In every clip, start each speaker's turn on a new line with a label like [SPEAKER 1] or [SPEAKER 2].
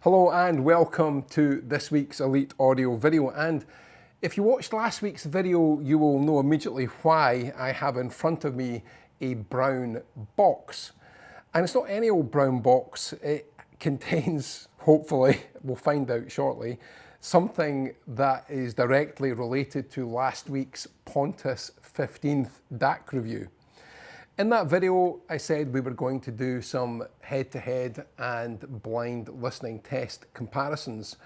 [SPEAKER 1] Hello and welcome to this week's Elite Audio video. And if you watched last week's video, you will know immediately why I have in front of me a brown box. And it's not any old brown box. It contains, hopefully, we'll find out shortly, something that is directly related to last week's Pontus 15th DAC review. In that video, I said we were going to do some head-to-head and blind listening test comparisons.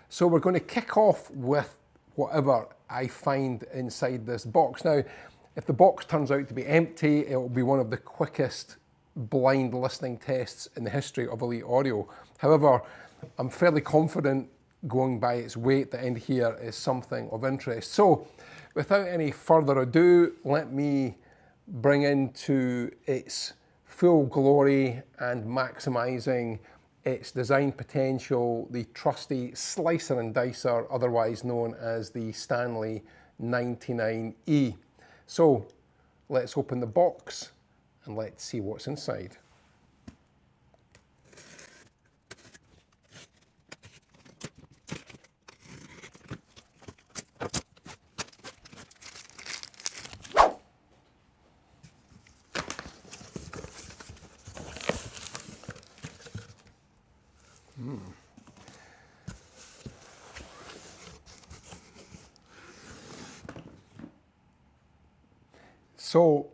[SPEAKER 1] So we're going to kick off with whatever I find inside this box. Now, if the box turns out to be empty, it will be one of the quickest blind listening tests in the history of Elite Audio. However, I'm fairly confident going by its weight that in here is something of interest. So without any further ado, let me bring into its full glory and maximizing its design potential the trusty slicer and dicer, otherwise known as the Stanley 99E. So let's open the box and let's see what's inside. So,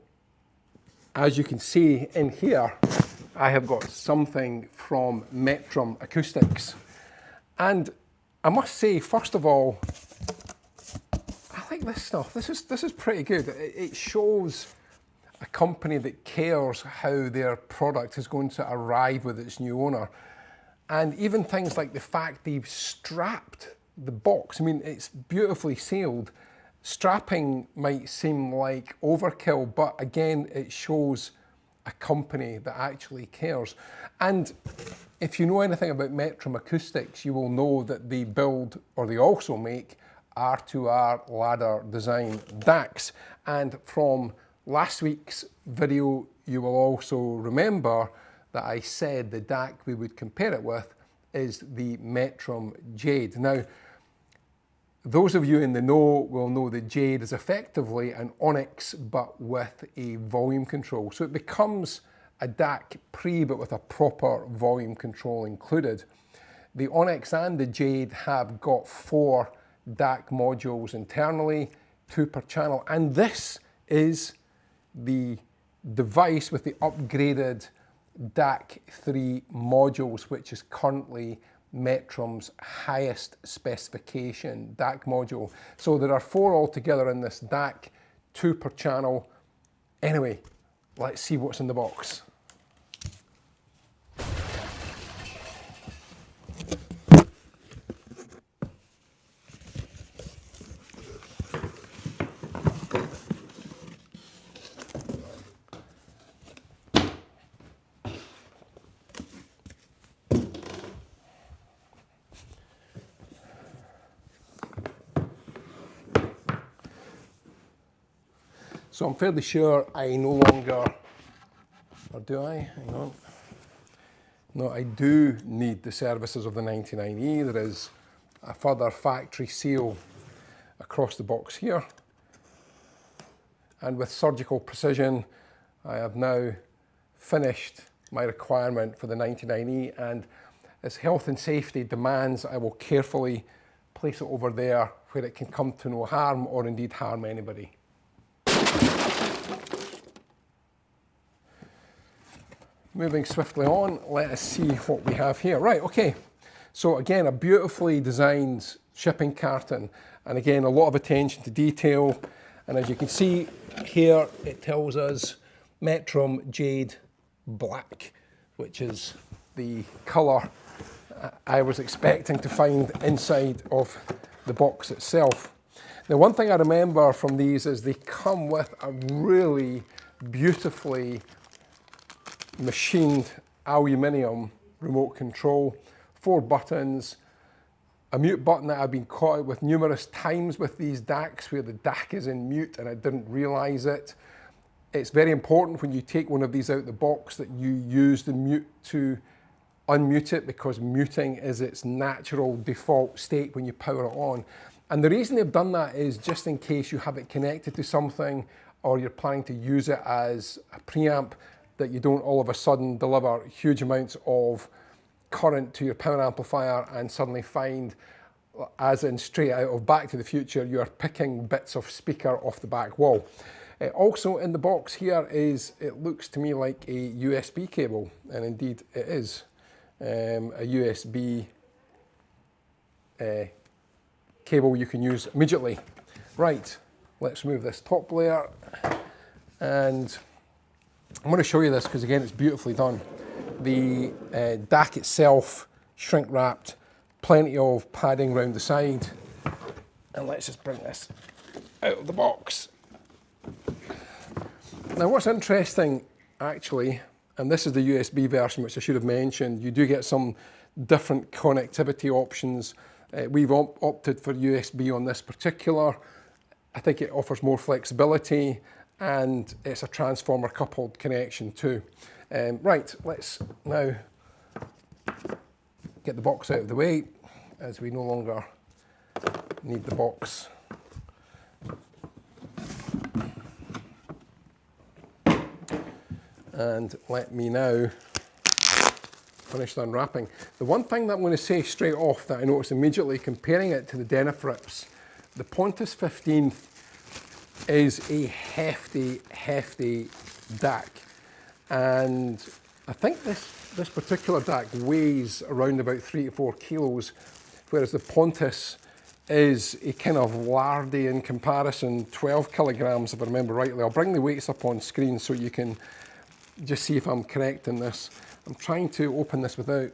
[SPEAKER 1] as you can see in here, I have got something from Metrum Acoustics. And I must say, first of all, I like this stuff. This is pretty good. It shows a company that cares how their product is going to arrive with its new owner. And even things like the fact they've strapped the box. I mean, it's beautifully sealed. Strapping might seem like overkill, but again, it shows a company that actually cares. And if you know anything about Metrum Acoustics, you will know that they build, or they also make, R2R ladder design DACs. And from last week's video, you will also remember that I said the DAC we would compare it with is the Metrum Jade. Now, those of you in the know will know that Jade is effectively an Onyx, but with a volume control. So it becomes a DAC pre, but with a proper volume control included. The Onyx and the Jade have got 4 DAC modules internally, 2 per channel. And this is the device with the upgraded DAC 3 modules, which is currently Metrum's highest specification DAC module. So there are 4 altogether in this DAC, 2 per channel. Anyway, let's see what's in the box. So I'm fairly sure I no longer, or do I? Hang on. No, I do need the services of the 99E. There is a further factory seal across the box here. And with surgical precision, I have now finished my requirement for the 99E. And as health and safety demands, I will carefully place it over there where it can come to no harm or indeed harm anybody. Moving swiftly on, let us see what we have here. Right, okay. So again, a beautifully designed shipping carton. And again, a lot of attention to detail. And as you can see here, it tells us Metrum Jade Black, which is the colour I was expecting to find inside of the box itself. Now, one thing I remember from these is they come with a really beautifully machined aluminium remote control, 4 buttons, a mute button that I've been caught out with numerous times with these DACs where the DAC is in mute and I didn't realise it. It's very important when you take one of these out of the box that you use the mute to unmute it because muting is its natural default state when you power it on. And the reason they've done that is just in case you have it connected to something or you're planning to use it as a preamp, that you don't all of a sudden deliver huge amounts of current to your power amplifier and suddenly find, as in straight out of Back to the Future, you are picking bits of speaker off the back wall. Also in the box here is, it looks to me like a USB cable, and indeed it is a USB cable you can use immediately. Right, let's remove this top layer, and I'm going to show you this because again it's beautifully done. The DAC itself, shrink wrapped, plenty of padding around the side, and let's just bring this out of the box. Now what's interesting actually, and this is the USB version which I should have mentioned, you do get some different connectivity options. We've opted for USB on this particular. I think it offers more flexibility and it's a transformer coupled connection too. Right, let's now get the box out of the way as we no longer need the box. And let me now finish the unwrapping. The one thing that I'm going to say straight off that I noticed immediately comparing it to the Denafrips, the Pontus 15 is a hefty DAC. And I think this particular DAC weighs around about 3 to 4 kilos, whereas the Pontus is a kind of lardy in comparison, 12 kilograms if I remember rightly. I'll bring the weights up on screen so you can just see if I'm correct in this. I'm trying to open this without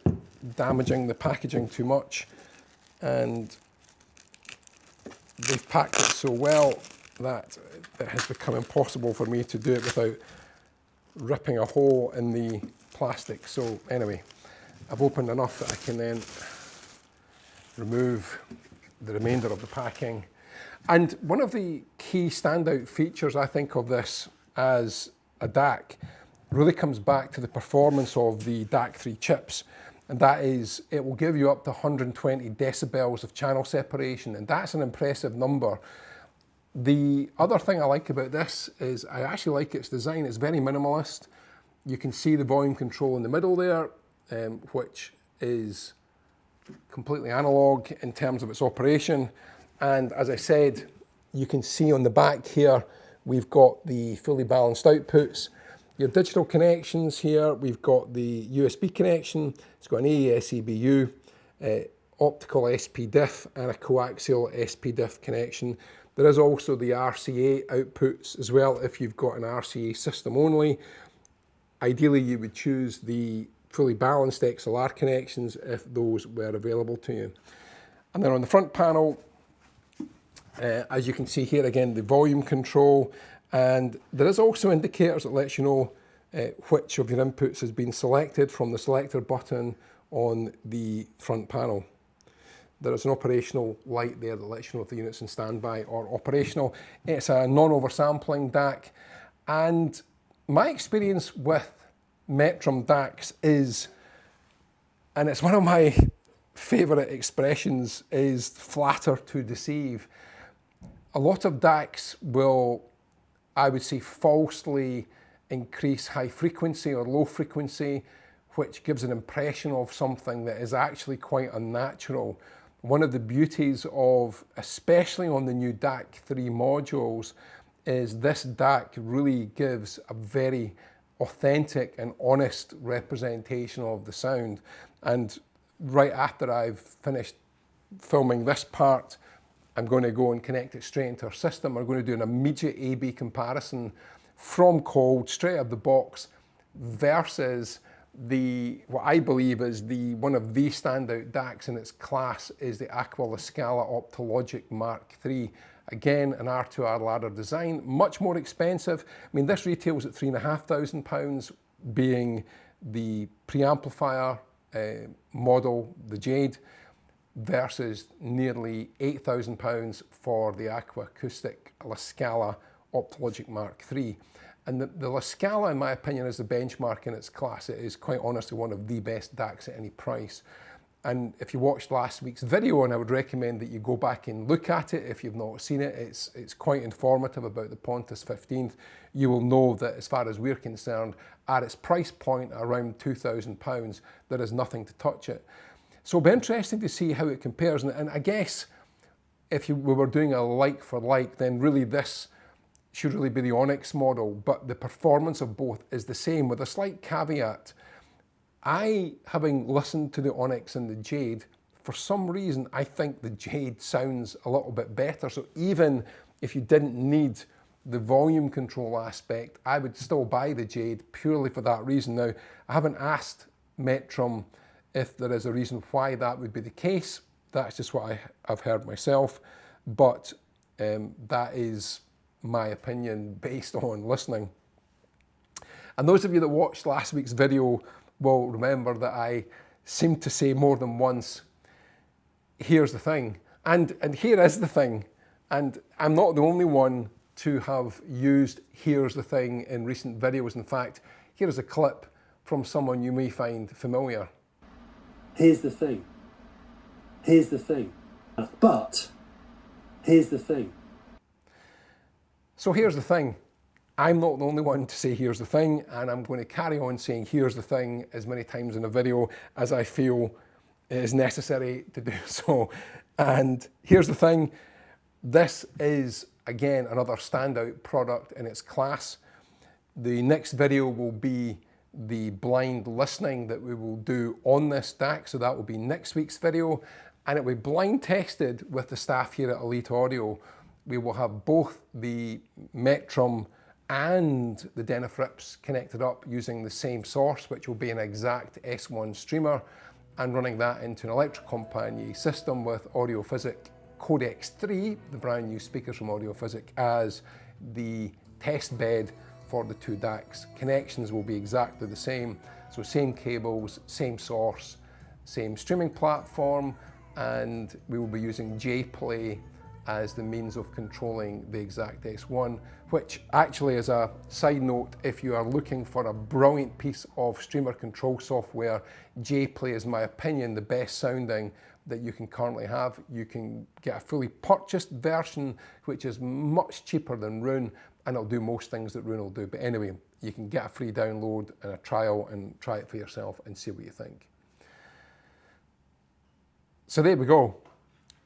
[SPEAKER 1] damaging the packaging too much, and they've packed it so well that it has become impossible for me to do it without ripping a hole in the plastic. So anyway, I've opened enough that I can then remove the remainder of the packing. And one of the key standout features I think of this as a DAC really comes back to the performance of the DAC3 chips, and that is it will give you up to 120 decibels of channel separation, and that's an impressive number. The other thing I like about this is I actually like its design. It's very minimalist. You can see the volume control in the middle there, which is completely analog in terms of its operation. And as I said, you can see on the back here, we've got the fully balanced outputs. Your digital connections here, we've got the USB connection, it's got an AES EBU, optical SPDIF and a coaxial SPDIF connection. There is also the RCA outputs as well if you've got an RCA system only. Ideally you would choose the fully balanced XLR connections if those were available to you. And then on the front panel, as you can see here again, the volume control, and there is also indicators that lets you know which of your inputs has been selected from the selector button on the front panel. There is an operational light there that lets you know if the unit's in standby or operational. It's a non-oversampling DAC, and my experience with Metrum DACs is, and it's one of my favourite expressions, is flatter to deceive. A lot of DACs will, I would say, falsely increase high frequency or low frequency, which gives an impression of something that is actually quite unnatural. One of the beauties of, especially on the new DAC3 modules, is this DAC really gives a very authentic and honest representation of the sound. And right after I've finished filming this part, I'm going to go and connect it straight into our system. We're going to do an immediate A/B comparison from cold, straight out of the box, versus what I believe is one of the standout DACs in its class is the Aqua Scala Optologic Mark III. Again, an R2R ladder design, much more expensive. I mean, this retails at £3,500, being the preamplifier model, the Jade, versus nearly £8,000 for the Aqua Acoustic La Scala Optologic Mark III. And the La Scala, in my opinion, is the benchmark in its class. It is quite honestly one of the best DACs at any price. And if you watched last week's video, and I would recommend that you go back and look at it if you've not seen it, it's quite informative about the Pontus 15th. You will know that as far as we're concerned, at its price point, around £2,000, there is nothing to touch it. So it'll be interesting to see how it compares. And I guess if we were doing a like for like, then really this should really be the Onyx model, but the performance of both is the same, with a slight caveat. Having listened to the Onyx and the Jade, for some reason, I think the Jade sounds a little bit better. So even if you didn't need the volume control aspect, I would still buy the Jade purely for that reason. Now, I haven't asked Metrum if there is a reason why that would be the case. That's just what I've heard myself, but that is my opinion based on listening. And those of you that watched last week's video will remember that I seemed to say more than once, here's the thing, and here is the thing. And I'm not the only one to have used here's the thing in recent videos. In fact, here's a clip from someone you may find familiar.
[SPEAKER 2] Here's the thing. Here's the thing. But here's the thing.
[SPEAKER 1] So here's the thing. I'm not the only one to say here's the thing, and I'm going to carry on saying here's the thing as many times in a video as I feel is necessary to do so. And here's the thing. This is, again, another standout product in its class. The next video will be the blind listening that we will do on this DAC, so that will be next week's video, and it will be blind tested with the staff here at Elite Audio. We will have both the Metrum and the Denafrips connected up using the same source, which will be an exact S1 streamer, and running that into an Electric Compagnie system with Audiophysic Codex 3, the brand new speakers from Audiophysic, as the test bed for the two DACs. Connections will be exactly the same, so same cables, same source, same streaming platform, and we will be using JPlay as the means of controlling the exact S1, which actually, as a side note, if you are looking for a brilliant piece of streamer control software, JPlay is, in my opinion, the best sounding that you can currently have. You can get a fully purchased version, which is much cheaper than Roon, and it'll do most things that Roon will do. But anyway, you can get a free download and a trial and try it for yourself and see what you think. So there we go.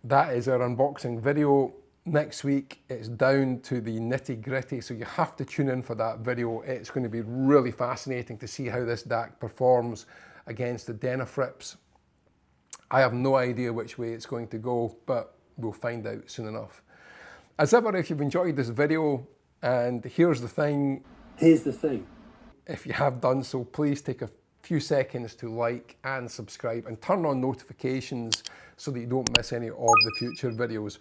[SPEAKER 1] That is our unboxing video. Next week, it's down to the nitty gritty, so you have to tune in for that video. It's going to be really fascinating to see how this DAC performs against the Denafrips. I have no idea which way it's going to go, but we'll find out soon enough. As ever, if you've enjoyed this video, and here's the thing.
[SPEAKER 2] Here's the thing.
[SPEAKER 1] If you have done so, please take a few seconds to like and subscribe and turn on notifications so that you don't miss any of the future videos.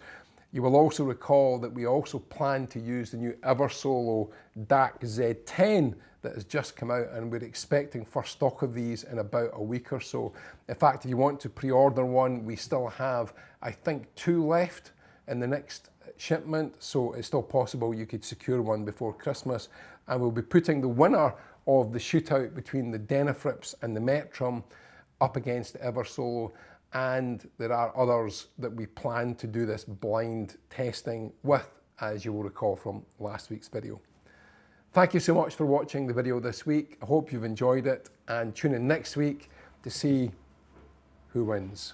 [SPEAKER 1] You will also recall that we also plan to use the new Eversolo DAC Z10 that has just come out, and we're expecting first stock of these in about a week or so. In fact, if you want to pre-order one, we still have, I think, 2 left in the next shipment, so it's still possible you could secure one before Christmas. And we'll be putting the winner of the shootout between the Denafrips and the Metrum up against the Eversolo, and there are others that we plan to do this blind testing with, as you will recall from last week's video. Thank you so much for watching the video this week. I hope you've enjoyed it, and tune in next week to see who wins.